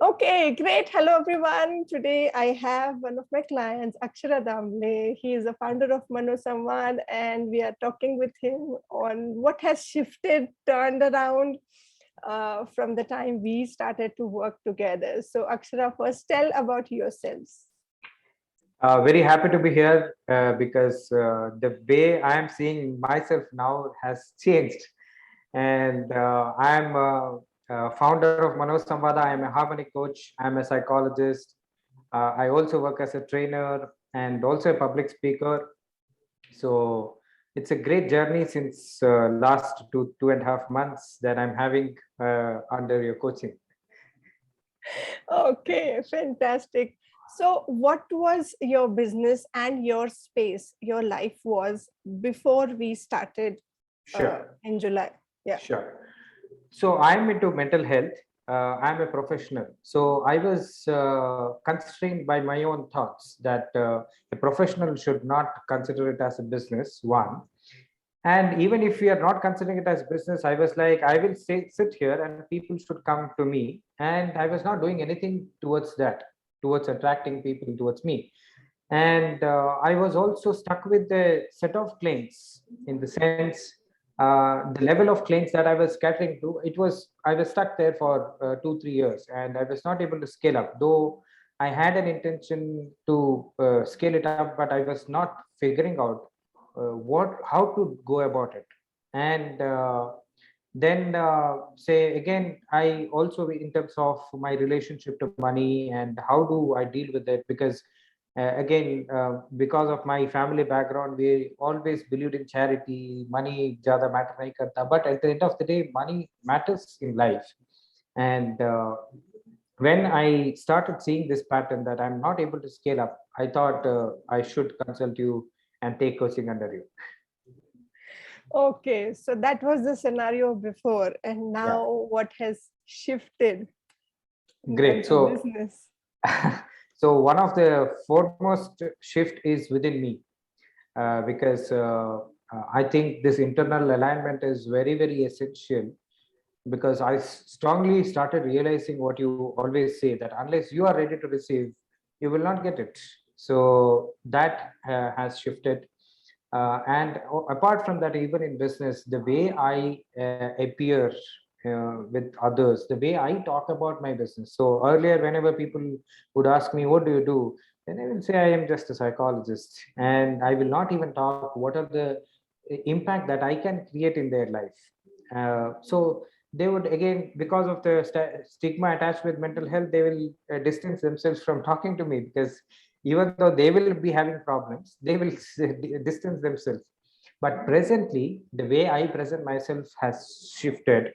Okay, great. Hello, everyone. Today I have one of my clients, Akshara Damle. He is the founder of Mano Samvad, and we are talking with him on what has shifted, turned around from the time we started to work together. So, Akshara, first tell about yourselves. Very happy to be here because the way I am seeing myself now has changed. And I'm a founder of Mano Samvada. I'm a harmony coach. I'm a psychologist. I also work as a trainer and also a public speaker. So it's a great journey since last 2.5 months that I'm having under your coaching. Okay, fantastic. So, what was your business and your space, your life was before we started Sure. in July? Yeah. Sure. So I'm into mental health. I'm a professional. So I was constrained by my own thoughts that a professional should not consider it as a business, one. And even if we are not considering it as business, I was like, I will sit here and people should come to me. And I was not doing anything towards that, towards attracting people towards me. And I was also stuck with the set of clients in the sense the level of clients that I was catering to, I was stuck there for 2-3 years and I was not able to scale up, though I had an intention to scale it up, but I was not figuring out how to go about it. And then say again, I also, in terms of my relationship to money and how do I deal with it, because again, because of my family background, we always believed in charity. Money ज़्यादा matter नहीं करता, but at the end of the day, money matters in life. And when I started seeing this pattern that I'm not able to scale up, I thought I should consult you and take coaching under you. Okay, so that was the scenario before, and now Yeah. what has shifted in Great. terms of So, business? so one of the foremost shift is within me, because I think this internal alignment is very, very essential. Because I strongly started realizing what you always say, that unless you are ready to receive, you will not get it. So that has shifted. And apart from that, even in business, the way I appear with others, the way I talk about my business. So earlier, whenever people would ask me, what do you do? Then I will say, I am just a psychologist. And I will not even talk what are the impact that I can create in their life. So they would, again, because of the stigma attached with mental health, they will distance themselves from talking to me, because even though they will be having problems, they will distance themselves. But presently, the way I present myself has shifted,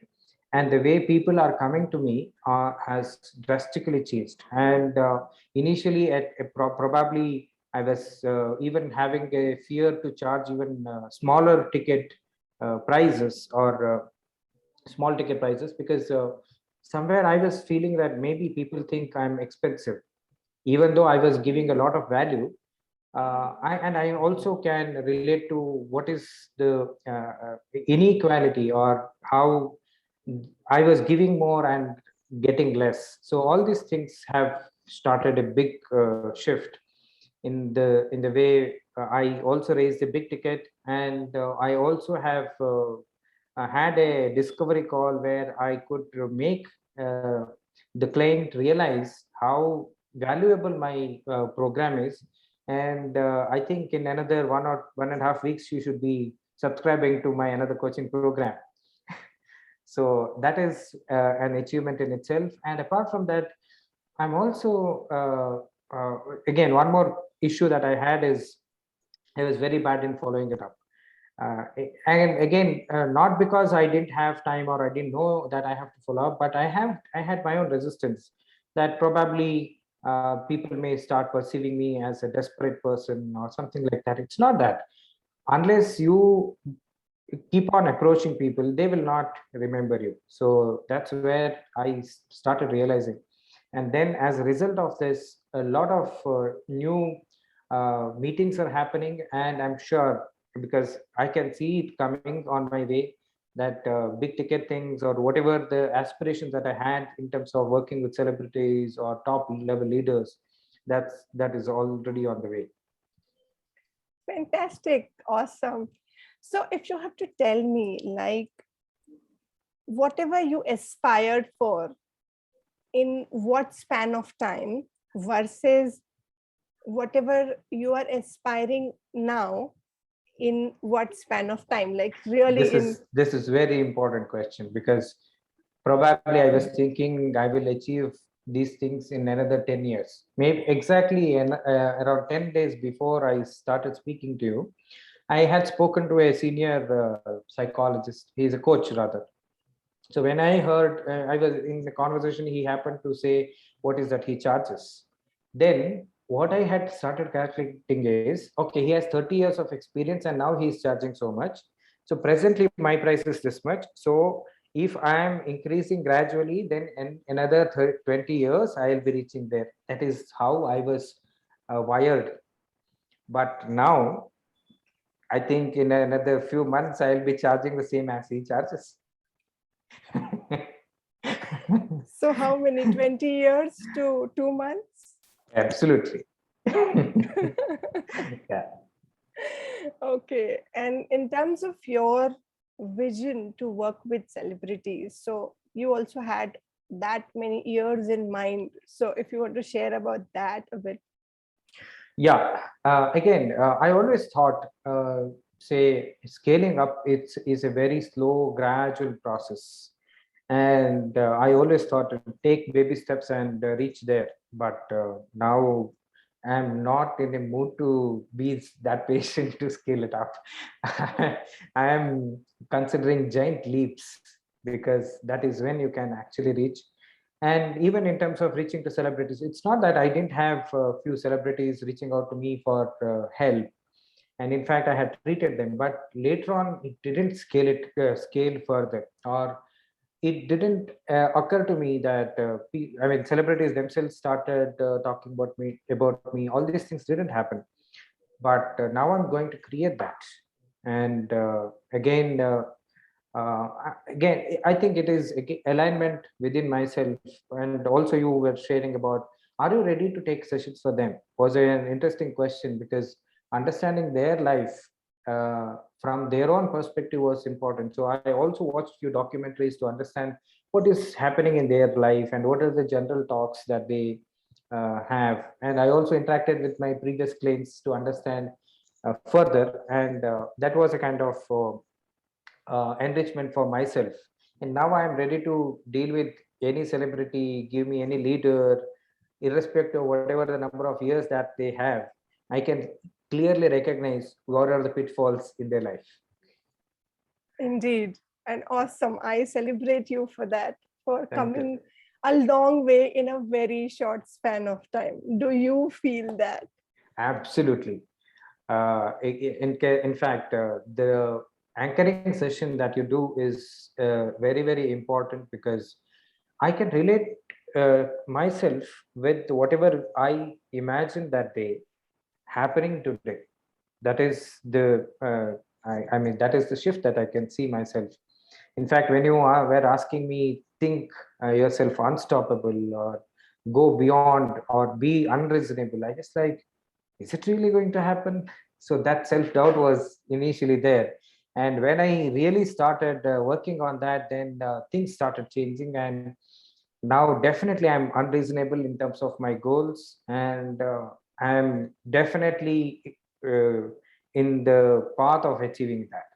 and the way people are coming to me has drastically changed. And initially, probably I was even having a fear to charge even smaller ticket prices, or small ticket prices, because somewhere I was feeling that maybe people think I'm expensive, even though I was giving a lot of value. And I also can relate to what is the inequality, or how I was giving more and getting less. So all these things have started a big shift in the way I also raised a big ticket, and I also have had a discovery call where I could make the client realize how valuable my program is. And I think in another 1 or 1.5 weeks, you should be subscribing to my another coaching program. So that is an achievement in itself. And apart from that, I'm also again, one more issue that I had is I was very bad in following it up. And again, not because I didn't have time or I didn't know that I have to follow up, but I had my own resistance, that probably people may start perceiving me as a desperate person or something like that. It's not that. Unless you keep on approaching people, they will not remember you. So that's where I started realizing. And then, as a result of this, a lot of new meetings are happening, and I'm sure, because I can see it coming on my way, that big ticket things or whatever the aspirations that I had in terms of working with celebrities or top level leaders, that is already on the way. Fantastic. Awesome. So if you have to tell me, like, whatever you aspired for, in what span of time versus whatever you are aspiring now, in what span of time, like really in. This is very important question, because probably I was thinking I will achieve these things in another 10 years, maybe exactly around 10 days before I started speaking to you. I had spoken to a senior psychologist. He's a coach rather. So when I heard, I was in the conversation, he happened to say what is that he charges. Then what I had started calculating is, okay, he has 30 years of experience and now he's charging so much. So presently my price is this much. So if I am increasing gradually, then in another 20 years I will be reaching there. That is how I was wired. But now I think in another few months I will be charging the same as he charges. So how many, 20 years to 2 months? Absolutely. Yeah. Okay. And in terms of your vision to work with celebrities, so you also had that many years in mind. So if you want to share about that a bit. Yeah. Again, I always thought, say, scaling up is a very slow, gradual process, and I always thought to take baby steps and reach there. But now I'm not in a mood to be that patient to scale it up. I am considering giant leaps, because that is when you can actually reach. And even in terms of reaching to celebrities, it's not that I didn't have a few celebrities reaching out to me for help, and in fact I had treated them, but later on it didn't scale further, or it didn't occur to me that I mean celebrities themselves started talking about me. All these things didn't happen, but now I'm going to create that. And again, I think it is alignment within myself. And also you were sharing about, are you ready to take sessions for them, was an interesting question, because understanding their life from their own perspective was important. So I also watched few documentaries to understand what is happening in their life and what are the general talks that they have. And I also interacted with my previous clients to understand further, and that was a kind of enrichment for myself. And now I am ready to deal with any celebrity, give me any leader, irrespective of whatever the number of years that they have. I can clearly recognize what are the pitfalls in their life. Indeed. And awesome. I celebrate you for that, for Thank you. coming a long way in a very short span of time. Do you feel that? Absolutely. In fact, the anchoring session that you do is very, very important, because I can relate myself with whatever I imagined that day happening today. That is the I mean that is the shift that I can see myself. In fact, when you were asking me, think yourself unstoppable, or go beyond, or be unreasonable, I just like, is it really going to happen? So that self doubt was initially there. And when I really started working on that, then things started changing. And now definitely I'm unreasonable in terms of my goals, and I'm definitely uh, in the path of achieving that.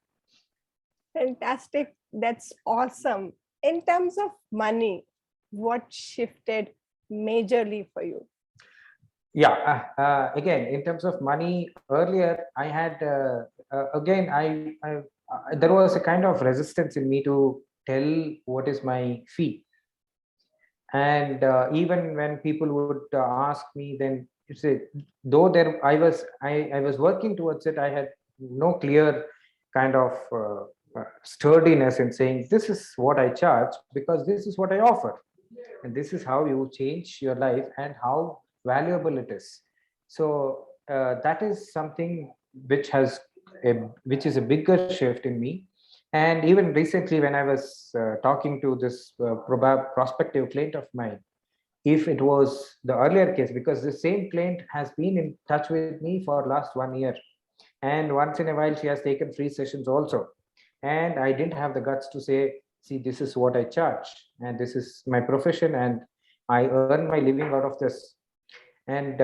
Fantastic. That's awesome. In terms of money, what shifted majorly for you? Yeah. Again, in terms of money, earlier I had again there was a kind of resistance in me to tell what is my fee. And even when people would ask me, then you say, though there I was working towards it, I had no clear kind of sturdiness in saying this is what I charge, because this is what I offer, and this is how you change your life and how valuable it is. So that is something which has which is a bigger shift in me. And even recently, when I was talking to this prospective client of mine, if it was the earlier case, because the same client has been in touch with me for last 1 year, and once in a while she has taken free sessions also, and I didn't have the guts to say, see, this is what I charge, and this is my profession, and I earn my living out of this. And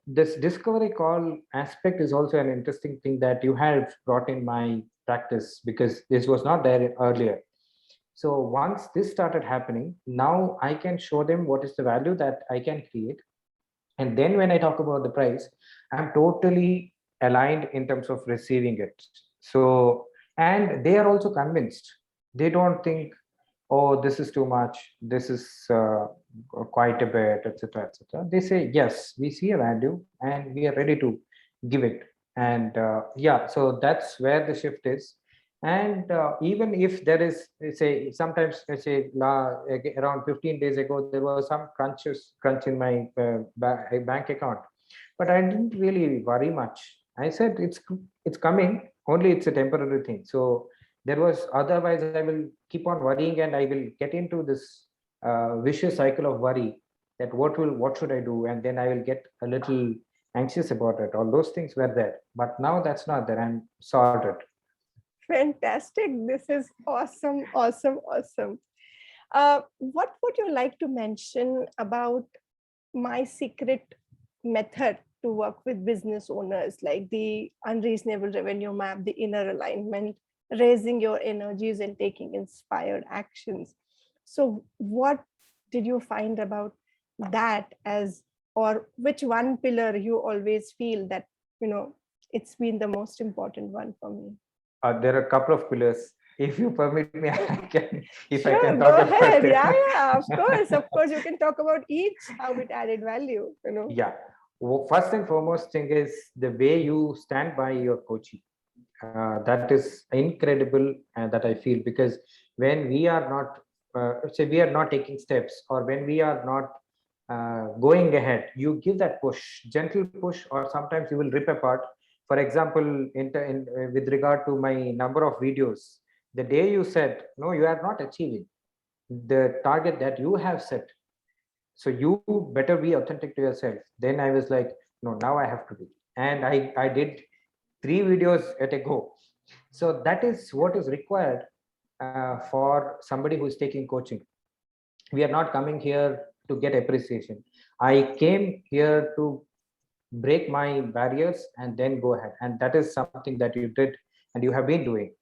this discovery call aspect is also an interesting thing that you have brought in my practice, because this was not there earlier. So once this started happening, now I can show them what is the value that I can create. And then when I talk about the price, I'm totally aligned in terms of receiving it. So, and they are also convinced. They don't think, oh, this is too much, this is quite a bit, etc., etc. They say, yes, we see a value and we are ready to give it. And yeah, so that's where the shift is. And even if there is, say, sometimes, let's say, around 15 days ago, there was some crunch in my bank account, but I didn't really worry much. I said, it's coming, only it's a temporary thing. So there was, otherwise I will keep on worrying, and I will get into this vicious cycle of worry, that what should I do, and then I will get a little anxious about it. All those things were there, but now that's not there. I'm sorted. Fantastic. This is awesome, awesome, awesome. What would you like to mention about my secret method to work with business owners, like the unreasonable revenue map, the inner alignment, raising your energies and taking inspired actions? So what did you find about that, as, or which one pillar you always feel that, it's been the most important one for me? There are a couple of pillars. If you permit me, I can, if I can Sure, talk go about ahead. it. Yeah, yeah, of course, you can talk about each, how it added value. Yeah. First and foremost thing is the way you stand by your coaching. That is incredible, that I feel, because when we are not, say, we are not taking steps, or when we are not going ahead, you give that push, gentle push, or sometimes you will rip apart. For example, with regard to my number of videos, the day you said, no, you are not achieving the target that you have set, so you better be authentic to yourself. Then I was like, no, now I have to be. And I did 3 videos at a go. So that is what is required for somebody who is taking coaching. We are not coming here to get appreciation. I came here to break my barriers and then go ahead. And that is something that you did and you have been doing.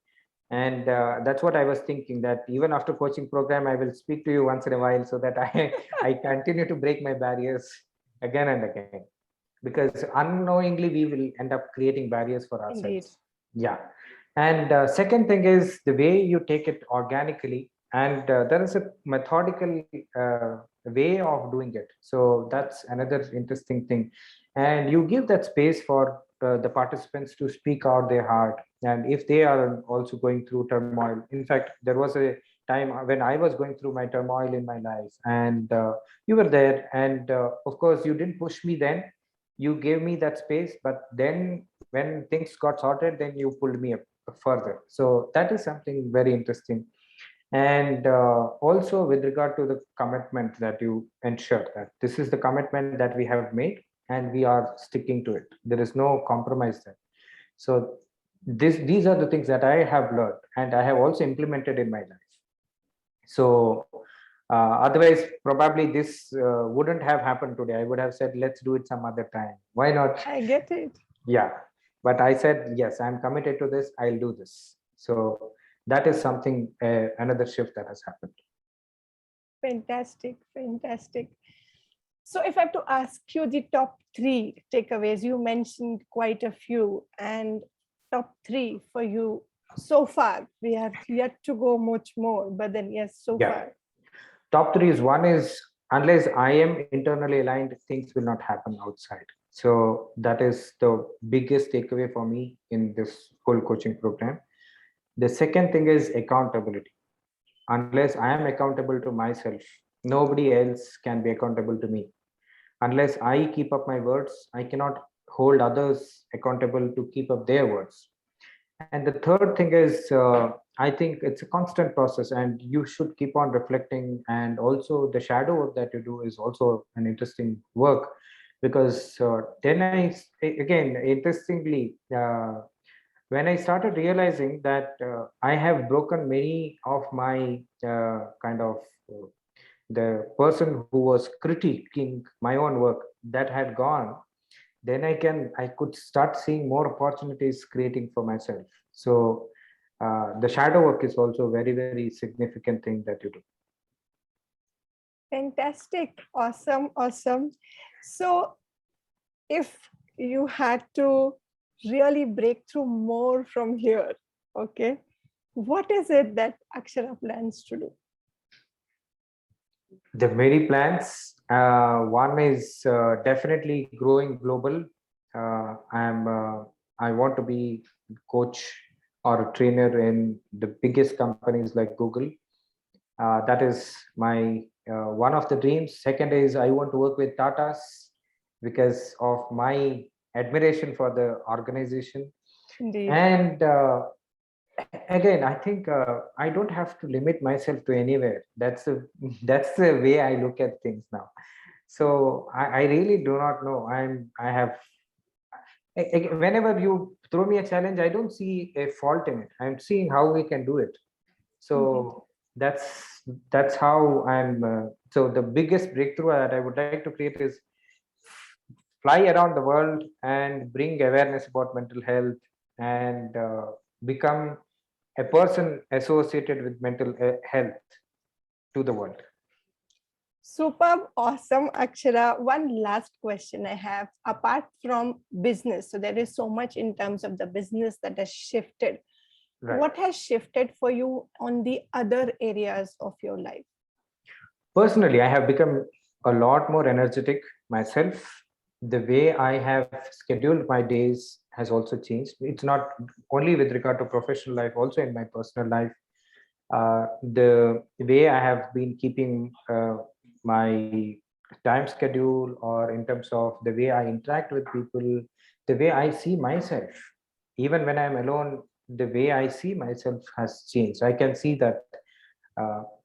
And that's what I was thinking, that even after coaching program, I will speak to you once in a while, so that I continue to break my barriers again and again, because unknowingly we will end up creating barriers for Indeed. ourselves. Yeah. And second thing is the way you take it organically, and there is a methodical way of doing it. So that's another interesting thing. And you give that space for the participants to speak out their heart, and if they are also going through turmoil. In fact, there was a time when I was going through my turmoil in my life, and you were there, and of course you didn't push me then, you gave me that space, but then when things got sorted, then you pulled me up further. So that is something very interesting. And also with regard to the commitment that you ensure that this is the commitment that we have made, and we are sticking to it, there is no compromise there. So these are the things that I have learned, and I have also implemented in my life. So otherwise, probably this wouldn't have happened today. I would have said, let's do it some other time. Why not? I get it. Yeah. But I said, yes, I'm committed to this. I'll do this. So that is something, another shift that has happened. Fantastic, fantastic. So if I have to ask you the top three takeaways, you mentioned quite a few, and top three for you so far. We have yet to go much more, but then yes, so Yeah. far. Top three is, one is, unless I am internally aligned, things will not happen outside. So that is the biggest takeaway for me in this whole coaching program. The second thing is accountability. Unless I am accountable to myself, nobody else can be accountable to me. Unless I keep up my words, I cannot hold others accountable to keep up their words. And the third thing is, I think it's a constant process, and you should keep on reflecting. And also, the shadow work that you do is also an interesting work, because then again, interestingly, when I started realizing that I have broken many of my kind of the person who was critiquing my own work, that had gone, then I could start seeing more opportunities creating for myself. So the shadow work is also a very, very significant thing that you do. Fantastic. Awesome. Awesome. So if you had to really break through more from here, okay, what is it that Akshara plans to do? The many plans. One is definitely growing global. I want to be coach or a trainer in the biggest companies like Google. That is my one of the dreams. Second is I want to work with Tatas because of my admiration for the organization. Indeed. And again, I think I don't have to limit myself to anywhere. That's the way I look at things now. So I really do not know. I have whenever you throw me a challenge, I don't see a fault in it. I'm seeing how we can do it. Indeed. So that's how I'm. So the biggest breakthrough that I would like to create is fly around the world and bring awareness about mental health, and become a person associated with mental health to the world. Superb, awesome, Akshara. One last question I have. Apart from business, so there is so much in terms of the business that has shifted. Right. What has shifted for you on the other areas of your life? Personally, I have become a lot more energetic myself. The way I have scheduled my days has also changed. It's not only with regard to professional life, also in my personal life. The way I have been keeping my time schedule, or in terms of the way I interact with people, the way I see myself, even when I'm alone, the way I see myself has changed. I can see that,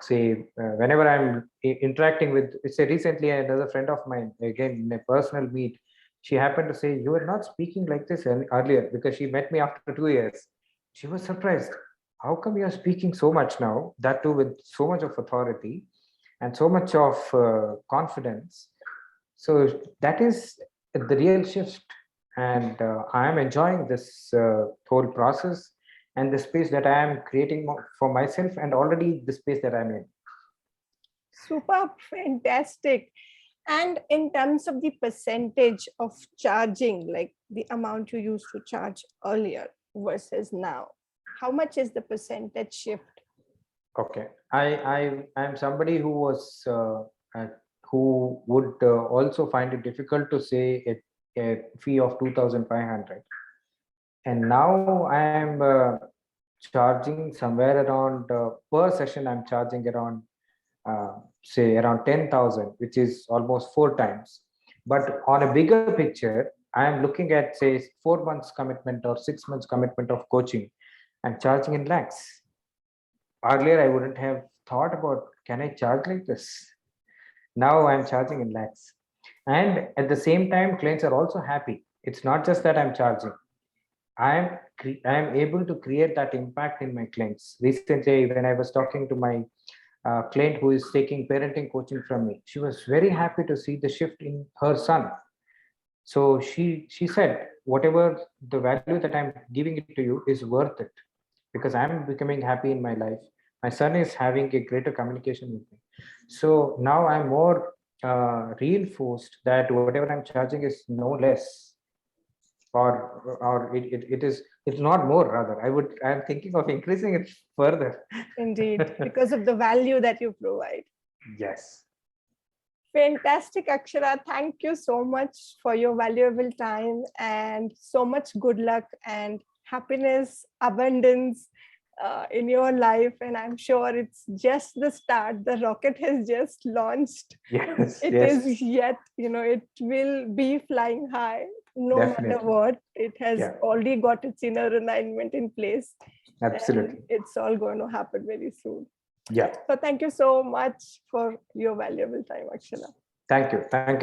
say, whenever I'm interacting with, say, recently another friend of mine, again in a personal meet, she happened to say, "You were not speaking like this earlier," because she met me after 2 years. She was surprised. How come you are speaking so much now? That too with so much of authority and so much of confidence. So that is the real shift, and I am enjoying this whole process and the space that I am creating for myself, and already the space that I'm in. Superb, fantastic. And in terms of the percentage of charging, like the amount you used to charge earlier versus now, how much is the percentage shift? Okay, I am somebody who was who would also find it difficult to say a fee of 2,500, and now I am charging somewhere around per session. I'm charging around say around 10,000, which is almost 4 times. But on a bigger picture, I am looking at, say, 4 months commitment or 6 months commitment of coaching. I'm charging in lakhs. Earlier, I wouldn't have thought about, can I charge like this? Now I'm charging in lakhs. And at the same time, clients are also happy. It's not just that I'm charging. I'm able to create that impact in my clients. Recently, when I was talking to my client who is taking parenting coaching from me, she was very happy to see the shift in her son. So she said, whatever the value that I'm giving it to you is worth it, because I'm becoming happy in my life. My son is having a greater communication with me. So now I'm more reinforced that whatever I'm charging is no less, or it's not more, rather I'm thinking of increasing it further. Indeed, because of the value that you provide. Yes. Fantastic, Akshara. Thank you so much for your valuable time, and so much good luck and happiness, abundance in your life. And I'm sure it's just the start. The rocket has just launched. Yes. It Yes. is yet, it will be flying high. no matter Definitely. what, it has Yeah. already got its inner alignment in place. Absolutely. And it's all going to happen very soon. Yeah. So thank you so much for your valuable time, Akshara. Thank you. Thank you